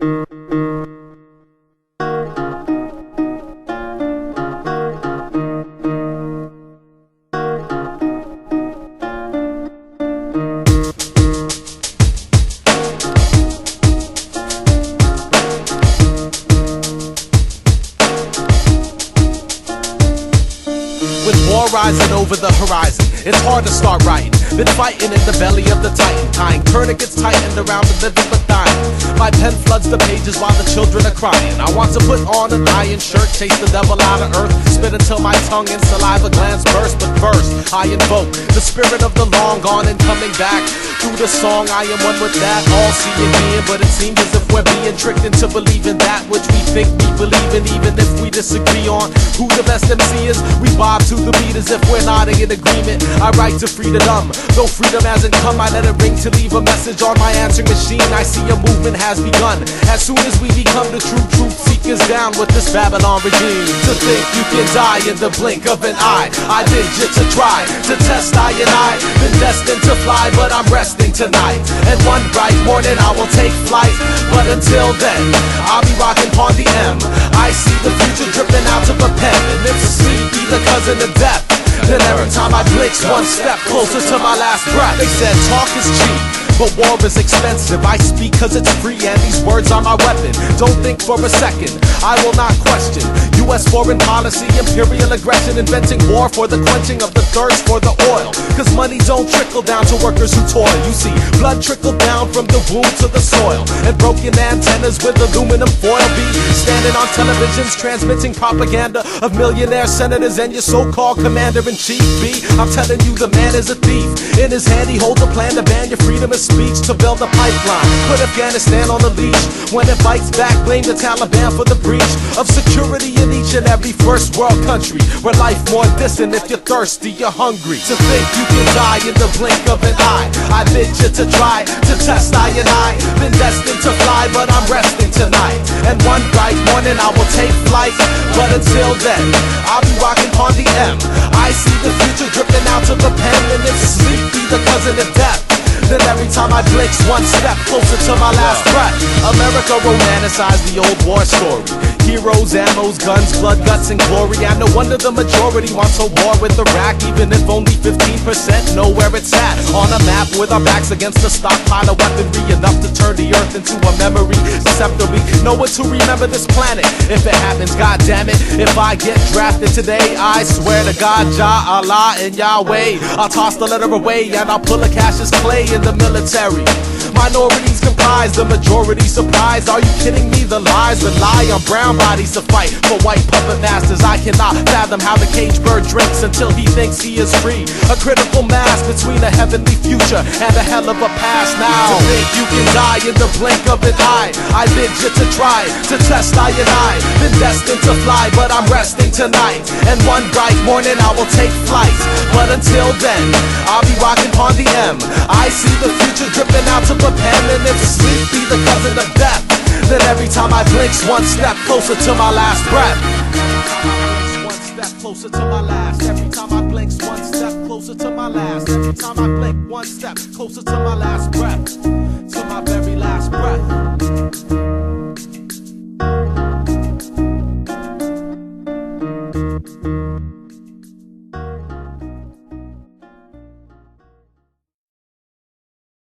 With war rising over the horizon, it's hard to start writing. Been fighting in the belly of the titan, tying tourniquets tightened around the living but dying. My pen floods the pages while the children are crying. I want to put on an iron shirt, chase the devil out of earth, spit until my tongue and saliva glands burst. But first, I invoke the spirit of the long gone and coming back. Through the song, I am one with that, all seeing being. But it seems as if we're being tricked into believing that which we think we believe in. Even if we disagree on who the best MC is, we bob to the beat as if we're not in agreement. I write to free the dumb, though freedom hasn't come. I let it ring to leave a message on my answering machine. I see a movement has begun. As soon as we become the true truth seekers, down with this Babylon regime. To think you can die in the blink of an eye, I did you to try to test I and I. Been destined to fly, but I'm resting tonight. And one bright morning I will take flight. But until then, I'll be rocking on the M. I see the future dripping out of a pen, and if sleep be the cousin of death, then every time I blink, one step closer to my last breath. They said talk is cheap, but war is expensive. I speak cause it's free and these words are my weapon. Don't think for a second, I will not question US foreign policy, imperial aggression, inventing war for the quenching of the thirst for the oil. Cause money don't trickle down to workers who toil. You see, blood trickle down from the wound to the soil, and broken antennas with aluminum foil be standing on televisions transmitting propaganda of millionaire senators and your so-called commander-in-chief be. I'm telling you, the man is a thief. In his hand he holds a plan to ban your freedom of speech, to build a pipeline, put Afghanistan on the leash. When it bites back, blame the Taliban for the breach of security in each and every first world country, where life more distant. If you're thirsty, you're hungry. To think you can die in the blink of an eye, I bid you to try to test I and I. Been destined to fly, but I'm resting tonight. And one bright morning I will take flight. But until then, I'll be rocking on the M. I see the future dripping out of the pen, and if sleep be the cousin of death, then every time I blink, one step closer to my last breath. America romanticized the old war story. Heroes, ammos, guns, blood, guts, and glory. And no wonder the majority wants a war with Iraq, even if only 15% know where it's at. On a map with our backs against a stockpile of weaponry, enough to turn the earth into a memory. Susceptible, know what to remember this planet. If it happens, God damn it. If I get drafted today, I swear to God, Jah, Allah, and Yahweh, I'll toss the letter away and I'll pull a Cassius Clay in the military. Minorities comprise the majority surprise. Are you kidding me? The lies rely on brown bodies to fight for white puppet masters. I cannot fathom how the caged bird drinks until he thinks he is free. A critical mass between a heavenly future and a hell of a past now. To think you can die in the blink of an eye, I bid you to try to test I and I. Been destined to fly, but I'm resting tonight. And one bright morning I will take flight. But until then, I'll be rocking on the M. I see the future dripping out of a pen, and if sleep be the cousin of death, then every time I blink, one step closer to my last breath. One step closer to my last. Every time I blink, one step closer to my last. Every time I blink, one step closer to my last breath. To my very last breath.